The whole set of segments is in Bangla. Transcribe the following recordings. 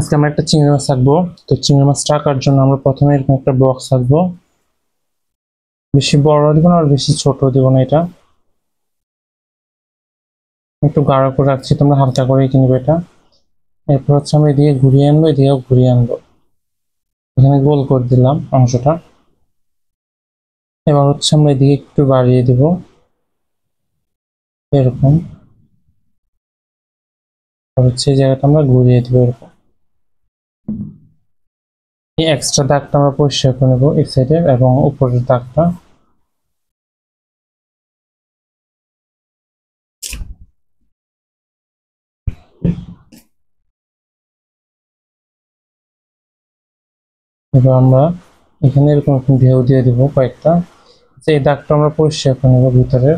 আজকে আমরা একটা চিংড়ি মাছ রাখবো। তো চিংড়ি মাছ রাখার জন্য আমরা প্রথমে এরকম একটা বক্স রাখবো। বেশি বড় দিব না আর বেশি ছোট দিব না, এটা একটু গাঢ় করে রাখছি, তোমরা হালকা করে কিনবে এটা। এরপর হচ্ছে আমরা এদিকে ঘুরিয়ে আনবো, এদিকেও ঘুরিয়ে আনবো। এখানে গোল করে দিলাম অংশটা। এবার হচ্ছে আমরা এদিকে একটু বাড়িয়ে দিব এরকম। আর হচ্ছে এই জায়গাটা আমরা ঘুরিয়ে দিব এরকম। এই এক্সট্রা দাগটা আমরা পরিষ্কার করে নেবো, এই সাইডের এবং উপরের দাগটা। এবার আমরা এখানে এরকম ঢেউ দিয়ে দিব কয়েকটা। এই দাগটা আমরা পরিষ্কার করে নেবো ভিতরে।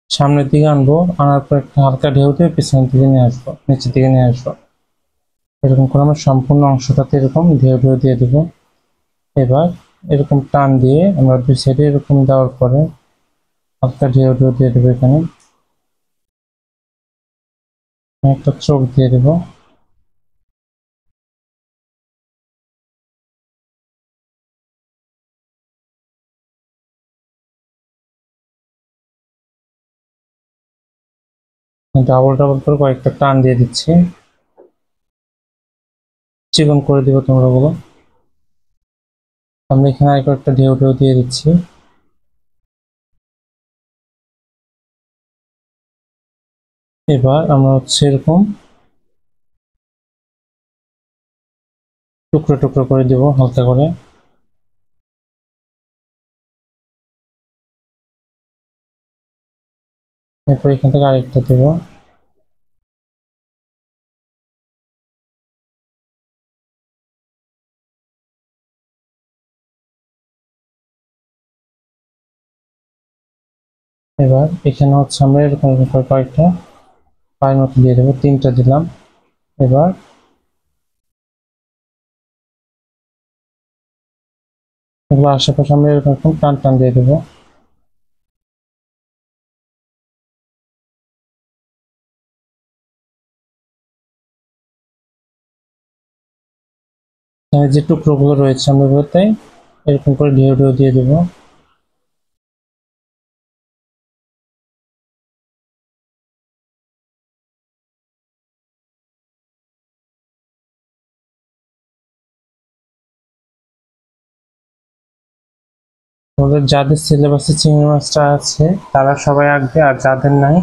সামনের দিকে আনবো, আনার পর একটা হালকা ঢেউ দিয়ে পিছনের দিকে নিয়ে আসবো, নিচের দিকে নিয়ে আসবো। এরকম করে আমরা সম্পূর্ণ অংশটাতে এরকম ঢেউ ঢেউ দিয়ে দেবো। এবার এরকম টান দিয়ে আমরা দুই সাইডে এরকম দেওয়ার পরে হালকা ঢেউ ঢেউ দিয়ে দেবো। এখানে একটা চোখ দিয়ে দেবো। ডাবল ডাবল করে কয়েকটা টান দিয়ে দিচ্ছি, চিকন করে দিব তোমরা বলো। আমরা এখানে আর কয়েকটা ঢেউ ঢেউ দিয়ে দিচ্ছি। এবার আমরা হচ্ছে এরকম টুকরো টুকরো করে দিব হালকা করে। এরপর এখান থেকে আরেকটা দেবো। এবার এখানে হচ্ছে আমরা এরকম করে কয়েকটা পায়ের মতো দিয়ে দেবো, তিনটা দিলাম। এবার এগুলো আশেপাশে আমরা এরকম টান টান দিয়ে দেবো। এখানে যে টুকরোগুলো রয়েছে আমরা এগুলোতে এরকম করে ঢেউ ঢেউ দিয়ে দেবো। আমাদের যাদের সিলেবাসে চিংড়ি মাছটা আছে তারা সবাই আঁকবে, আর যাদের নাই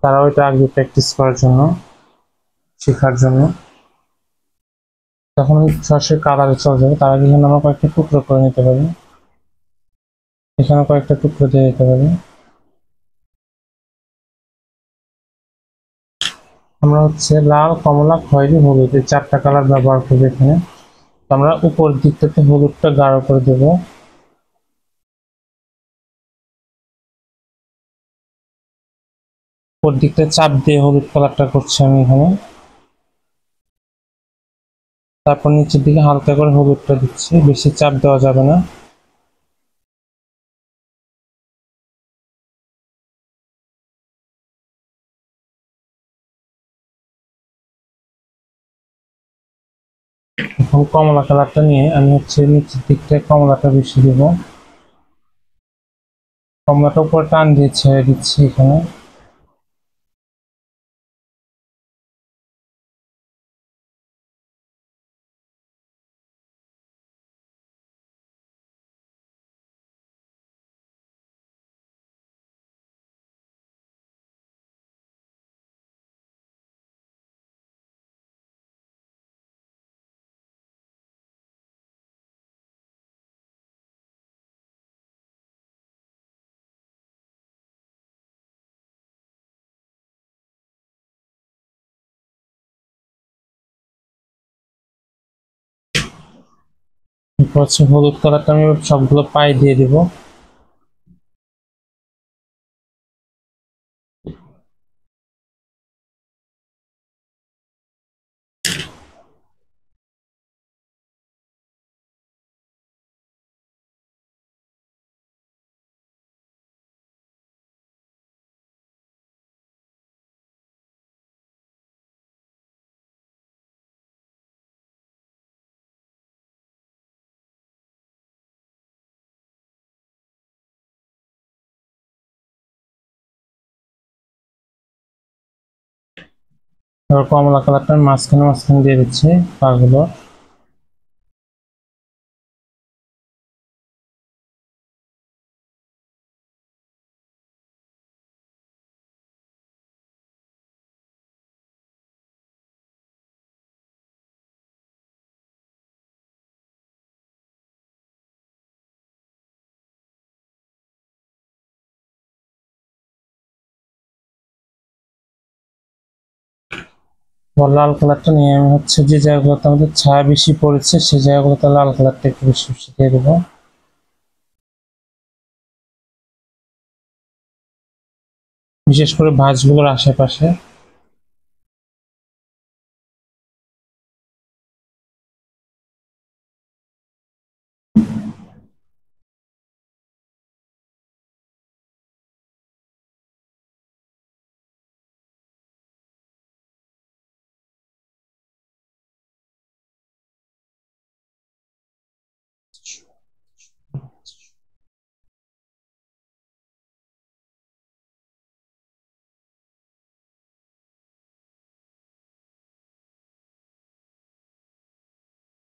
তারা ওইটা আঁকবে প্র্যাকটিস করার জন্য, শেখার জন্য। তখন সরাসরি কালারে চলে যাবে। তার আগে এখানে আমরা কয়েকটা টুকরো করে নিতে পারি, এখানে কয়েকটা টুকরো দিয়ে দিতে পারি। আমরা হচ্ছে লাল, কমলা, খয়েরি, হলুদ এই চারটা কালার ব্যবহার করবো এখানে। আমরা উপর দিকটাতে হলুদটা গাঢ় করে দেবো। উপর দিকটা চাপ দিয়ে হলুদ কালারটা করছি আমি এখানে। তারপর নিচের দিকে হালকা করে হলুদটা দিচ্ছি, বেশি চাপ দেওয়া যাবে না। এখন কমলা কালারটা নিয়ে আমি হচ্ছে নিচের দিকটায় কমলাটা বেশি দিব। কমলাটা উপর টান দিয়ে ছেড়ে দিচ্ছি এখানে। এরপর হচ্ছে হলুদ কালারটা আমি সবগুলো পায়ে দিয়ে দিব। এবার কমলা কালারটা মাঝখানে মাঝখানে দিয়ে দিচ্ছি পাগুলো। লাল কালারটা নিয়ে আমি হচ্ছে যে জায়গাগুলোতে আমাদের ছায়া বেশি পড়েছে সেই জায়গাগুলোতে লাল কালারটা একটু বেশি বেশি দিয়ে দেবো। বিশেষ করে ভাঁজগুলোর আশেপাশে।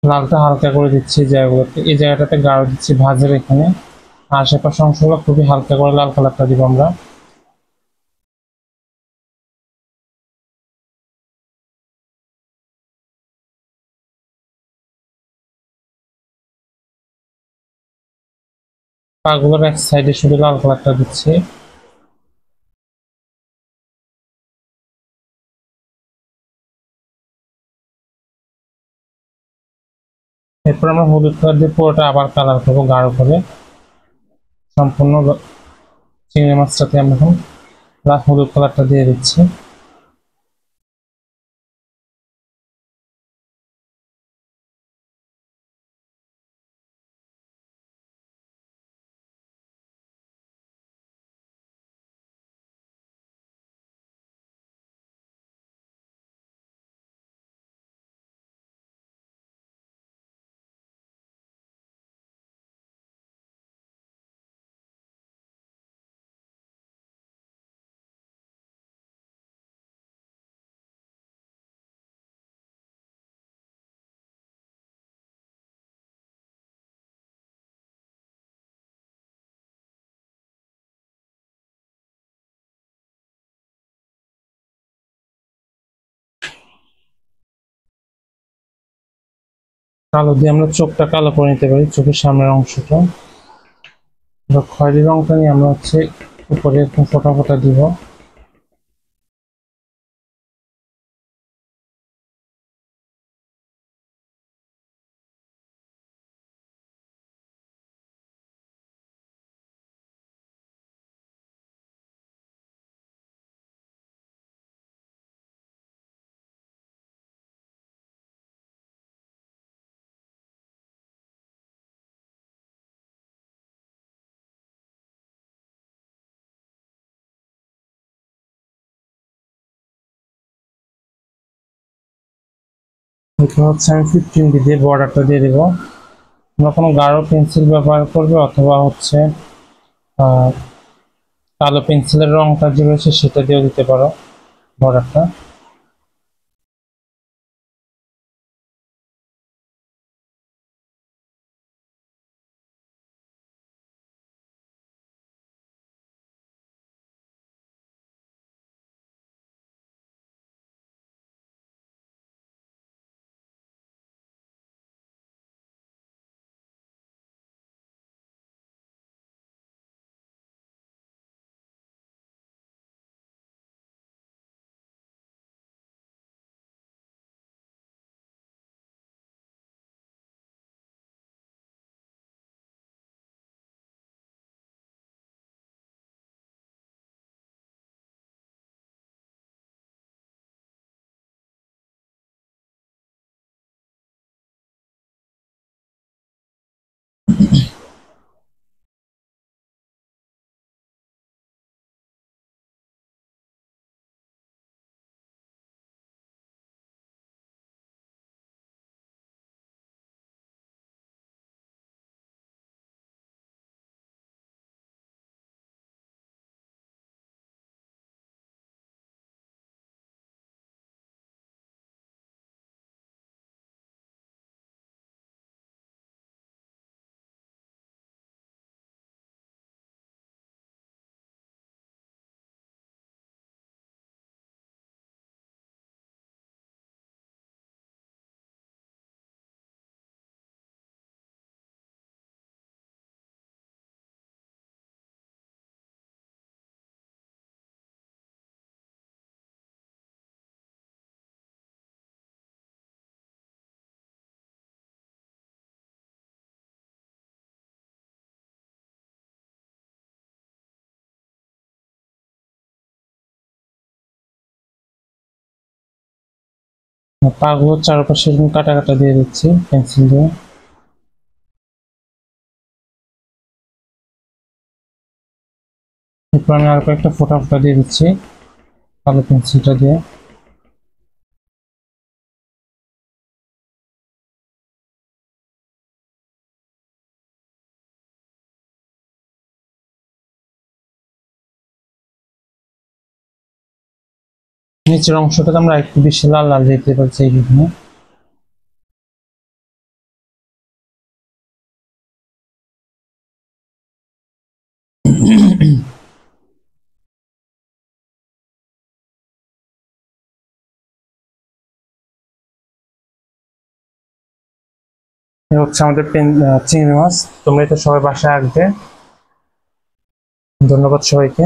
লালটা হালকা করে দিচ্ছি এই জায়গাগুলোতে, এই জায়গাটাতে গাঢ় দিচ্ছি ভাঁজের এখানে। আশেপাশে অংশগুলো খুবই হালকা করে লাল কালারটা দিব আমরা। পাগুলোর এক সাইডে শুধু লাল কালারটা দিচ্ছি। এরপর আমরা হলুদ কালার দিয়ে পুরোটা আবার কালার করবো গাঢ় করে। সম্পূর্ণ চিংড়ি মাছটাতে আমরা এখন হলুদ কালারটা দিয়ে দিচ্ছি। কালো দিয়ে আমরা চোখটা কালো করে নিতে পারি, চোখের সামনের অংশটা। এবার খয়েরি রংটা নিয়ে আমরা হচ্ছে উপরে এরকম ফোঁটা ফোঁটা দিব। এরপর হচ্ছে আমি 15 দিয়ে বর্ডারটা দিয়ে দেবো। তোমরা কোনো গাঢ় পেন্সিল ব্যবহার করবে অথবা হচ্ছে আহ, কালো পেন্সিলের রংটা যে রয়েছে সেটা দিয়েও দিতে পারো বর্ডারটা। পাগুলোর চারপাশে এরকম কাটা কাটা দিয়ে দিচ্ছি পেন্সিল দিয়ে। এরপর আমি আর কয়েকটা ফোঁটা ফোঁটা দিয়ে দিচ্ছি কালো পেন্সিলটা দিয়ে। নিচের অংশটাতে আমরা একটু বেশি লাল লাল দিতে পারছি এইখানে। এ হচ্ছে আমাদের চিংড়ি মাছ। তোমরা এটা সবাই বাসায় আঁকবে। ধন্যবাদ সবাইকে।